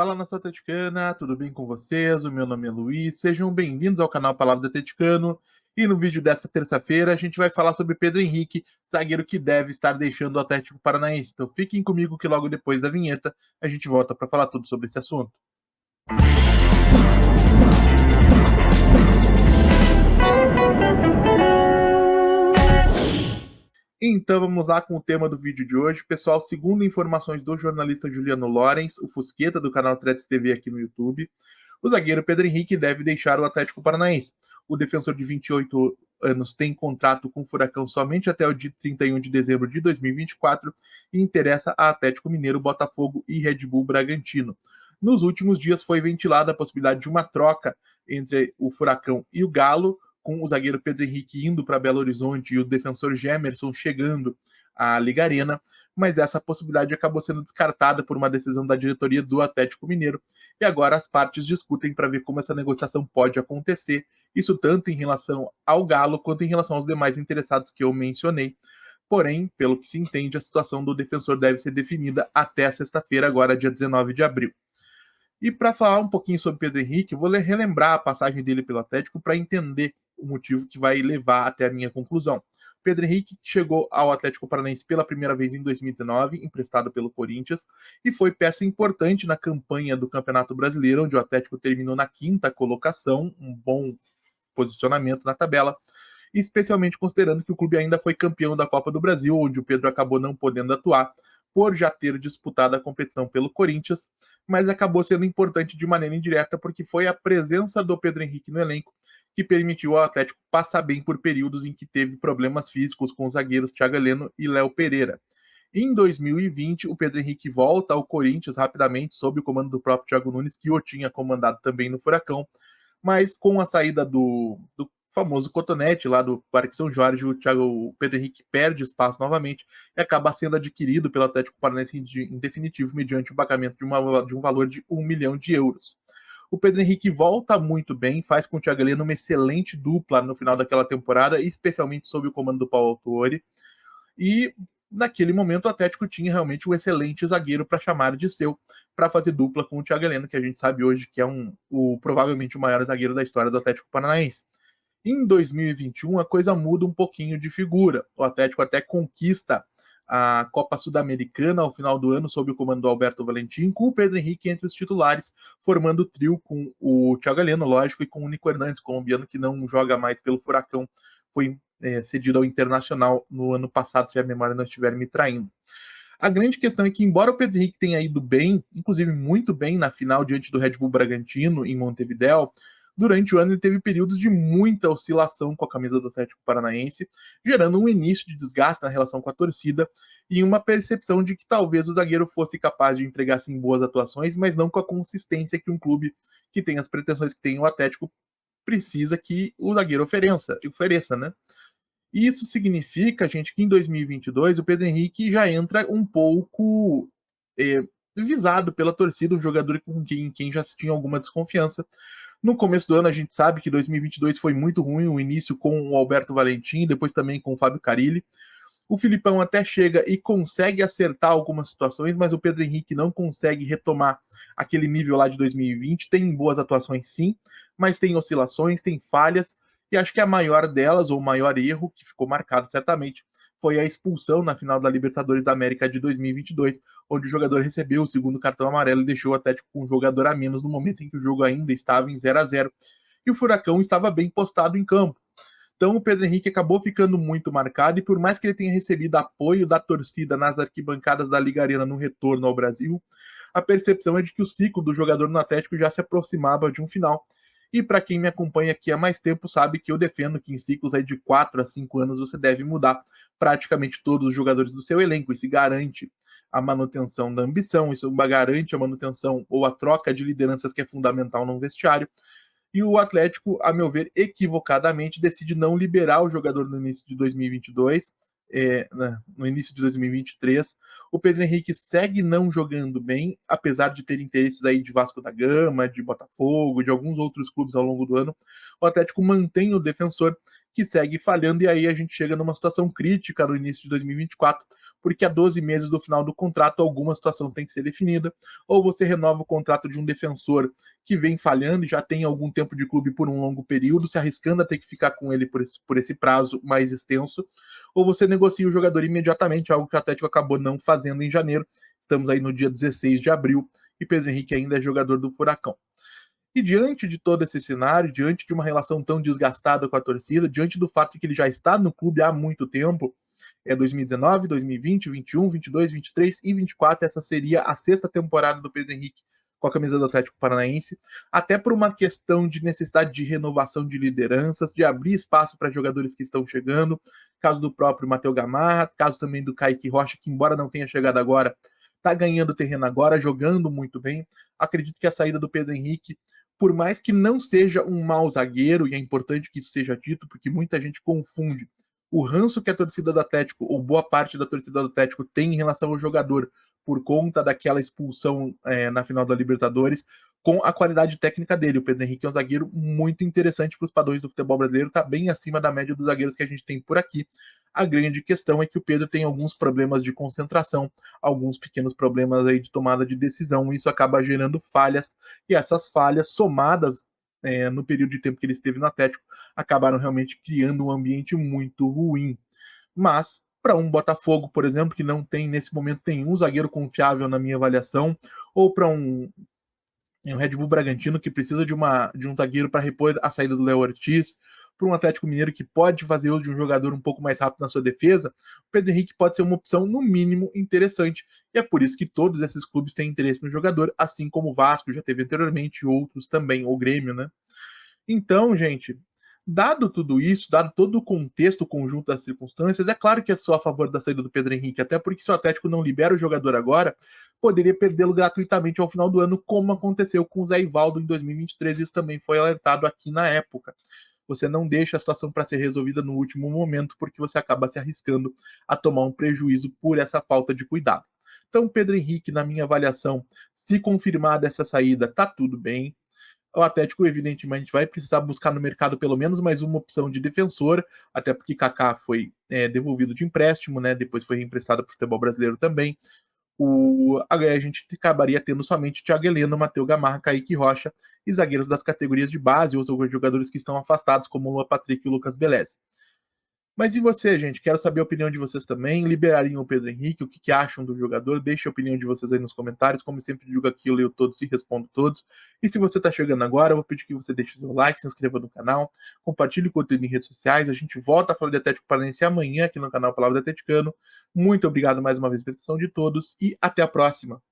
Fala nação atleticana, tudo bem com vocês? O meu nome é Luiz, sejam bem-vindos ao canal Palavra do Atleticano. E no vídeo desta terça-feira a gente vai falar sobre Pedro Henrique, zagueiro que deve estar deixando o Atlético Paranaense. Então fiquem comigo que logo depois da vinheta a gente volta para falar tudo sobre esse assunto. Então vamos lá com o tema do vídeo de hoje. Pessoal, segundo informações do jornalista Juliano Lorenz, o Fusqueta do canal Atletis TV aqui no YouTube, o zagueiro Pedro Henrique deve deixar o Atlético Paranaense. O defensor de 28 anos tem contrato com o Furacão somente até o dia 31 de dezembro de 2024 e interessa a Atlético Mineiro, Botafogo e Red Bull Bragantino. Nos últimos dias foi ventilada a possibilidade de uma troca entre o Furacão e o Galo, com o zagueiro Pedro Henrique indo para Belo Horizonte e o defensor Gemerson chegando à Liga Arena, mas essa possibilidade acabou sendo descartada por uma decisão da diretoria do Atlético Mineiro, e agora as partes discutem para ver como essa negociação pode acontecer, isso tanto em relação ao Galo quanto em relação aos demais interessados que eu mencionei. Porém, pelo que se entende, a situação do defensor deve ser definida até sexta-feira, agora dia 19 de abril. E para falar um pouquinho sobre Pedro Henrique, eu vou relembrar a passagem dele pelo Atlético para entender o motivo que vai levar até a minha conclusão. Pedro Henrique chegou ao Atlético Paranaense pela primeira vez em 2019, emprestado pelo Corinthians, e foi peça importante na campanha do Campeonato Brasileiro, onde o Atlético terminou na quinta colocação, um bom posicionamento na tabela, especialmente considerando que o clube ainda foi campeão da Copa do Brasil, onde o Pedro acabou não podendo atuar, por já ter disputado a competição pelo Corinthians, mas acabou sendo importante de maneira indireta, porque foi a presença do Pedro Henrique no elenco que permitiu ao Atlético passar bem por períodos em que teve problemas físicos com os zagueiros Thiago Heleno e Léo Pereira. Em 2020, o Pedro Henrique volta ao Corinthians rapidamente, sob o comando do próprio Thiago Nunes, que o tinha comandado também no Furacão, mas com a saída do famoso Cotonete lá do Parque São Jorge, o Pedro Henrique perde espaço novamente e acaba sendo adquirido pelo Atlético Paranaense em definitivo mediante o pagamento de um valor de 1 milhão de euros. O Pedro Henrique volta muito bem, faz com o Thiago Heleno uma excelente dupla no final daquela temporada, especialmente sob o comando do Paulo Autuori. E naquele momento o Atlético tinha realmente um excelente zagueiro para chamar de seu, para fazer dupla com o Thiago Heleno, que a gente sabe hoje que é provavelmente o maior zagueiro da história do Atlético Paranaense. Em 2021, a coisa muda um pouquinho de figura. O Atlético até conquista a Copa Sul-Americana ao final do ano, sob o comando do Alberto Valentim, com o Pedro Henrique entre os titulares, formando o trio com o Thiago Heleno, lógico, e com o Nico Hernandes, colombiano que não joga mais pelo Furacão, foi cedido ao Internacional no ano passado, se a memória não estiver me traindo. A grande questão é que, embora o Pedro Henrique tenha ido bem, inclusive muito bem na final diante do Red Bull Bragantino, em Montevidéu, durante o ano ele teve períodos de muita oscilação com a camisa do Atlético Paranaense, gerando um início de desgaste na relação com a torcida e uma percepção de que talvez o zagueiro fosse capaz de entregar sim boas atuações, mas não com a consistência que um clube que tem as pretensões que tem o Atlético precisa que o zagueiro ofereça, né? Isso significa, gente, que em 2022 o Pedro Henrique já entra um pouco visado pela torcida, um jogador com quem já tinha alguma desconfiança. No começo do ano, a gente sabe que 2022 foi muito ruim, o início com o Alberto Valentim, depois também com o Fábio Carille. O Filipão até chega e consegue acertar algumas situações, mas o Pedro Henrique não consegue retomar aquele nível lá de 2020. Tem boas atuações, sim, mas tem oscilações, tem falhas, e acho que a maior delas, ou o maior erro, que ficou marcado certamente, foi a expulsão na final da Libertadores da América de 2022, onde o jogador recebeu o segundo cartão amarelo e deixou o Atlético com um jogador a menos no momento em que o jogo ainda estava em 0-0 e o Furacão estava bem postado em campo. Então o Pedro Henrique acabou ficando muito marcado e por mais que ele tenha recebido apoio da torcida nas arquibancadas da Liga Arena no retorno ao Brasil, a percepção é de que o ciclo do jogador no Atlético já se aproximava de um final. E para quem me acompanha aqui há mais tempo sabe que eu defendo que em ciclos aí de 4 a 5 anos você deve mudar praticamente todos os jogadores do seu elenco. Isso garante a manutenção da ambição, isso garante a manutenção ou a troca de lideranças que é fundamental no vestiário. E o Atlético, a meu ver, equivocadamente decide não liberar o jogador no início de 2022, no início de 2023. O Pedro Henrique segue não jogando bem, apesar de ter interesses aí de Vasco da Gama, de Botafogo, de alguns outros clubes ao longo do ano. O Atlético mantém o defensor, que segue falhando, e aí a gente chega numa situação crítica no início de 2024, porque a 12 meses do final do contrato alguma situação tem que ser definida, ou você renova o contrato de um defensor que vem falhando e já tem algum tempo de clube por um longo período, se arriscando a ter que ficar com ele por esse prazo mais extenso, ou você negocia o jogador imediatamente, algo que o Atlético acabou não fazendo em janeiro. Estamos aí no dia 16 de abril e Pedro Henrique ainda é jogador do Furacão. E diante de todo esse cenário, diante de uma relação tão desgastada com a torcida, diante do fato de que ele já está no clube há muito tempo, 2019, 2020, 21, 22, 23 e 24, essa seria a sexta temporada do Pedro Henrique com a camisa do Atlético Paranaense, até por uma questão de necessidade de renovação de lideranças, de abrir espaço para jogadores que estão chegando, caso do próprio Matheus Gamarra, caso também do Kaique Rocha, que embora não tenha chegado agora, está ganhando terreno agora, jogando muito bem. Acredito que a saída do Pedro Henrique, por mais que não seja um mau zagueiro, e é importante que isso seja dito, porque muita gente confunde o ranço que a torcida do Atlético, ou boa parte da torcida do Atlético, tem em relação ao jogador, por conta daquela expulsão na final da Libertadores, com a qualidade técnica dele. O Pedro Henrique é um zagueiro muito interessante para os padrões do futebol brasileiro, está bem acima da média dos zagueiros que a gente tem por aqui. A grande questão é que o Pedro tem alguns problemas de concentração, alguns pequenos problemas aí de tomada de decisão, e isso acaba gerando falhas, e essas falhas somadas no período de tempo que ele esteve no Atlético, acabaram realmente criando um ambiente muito ruim. Mas, para um Botafogo, por exemplo, que não tem nesse momento nenhum zagueiro confiável na minha avaliação, ou para um Red Bull Bragantino que precisa de um zagueiro para repor a saída do Léo Ortiz, para um Atlético Mineiro que pode fazer uso de um jogador um pouco mais rápido na sua defesa, o Pedro Henrique pode ser uma opção, no mínimo, interessante. E é por isso que todos esses clubes têm interesse no jogador, assim como o Vasco já teve anteriormente, e outros também, ou o Grêmio, né? Então, gente, dado tudo isso, dado todo o contexto, o conjunto das circunstâncias, é claro que é só a favor da saída do Pedro Henrique, até porque se o Atlético não libera o jogador agora, poderia perdê-lo gratuitamente ao final do ano, como aconteceu com o Zé Ivaldo em 2023, isso também foi alertado aqui na época. Você não deixa a situação para ser resolvida no último momento, porque você acaba se arriscando a tomar um prejuízo por essa falta de cuidado. Então, Pedro Henrique, na minha avaliação, se confirmada essa saída, tá tudo bem. O Atlético, evidentemente, vai precisar buscar no mercado pelo menos mais uma opção de defensor, até porque Kaká foi devolvido de empréstimo, né? Depois foi reemprestado para o futebol brasileiro também. A gente acabaria tendo somente Thiago Heleno, Matheus Gamarra, Kaique Rocha e zagueiros das categorias de base, ou jogadores que estão afastados, como o Lua Patrick e o Lucas Beleza. Mas e você, gente? Quero saber a opinião de vocês também. Liberariam o Pedro Henrique? O que acham do jogador? Deixe a opinião de vocês aí nos comentários. Como sempre digo aqui, eu leio todos e respondo todos. E se você está chegando agora, eu vou pedir que você deixe seu like, se inscreva no canal, compartilhe o conteúdo em redes sociais. A gente volta a falar de Atlético Paranaense amanhã aqui no canal Palavra do Atleticano. Muito obrigado mais uma vez pela atenção de todos e até a próxima.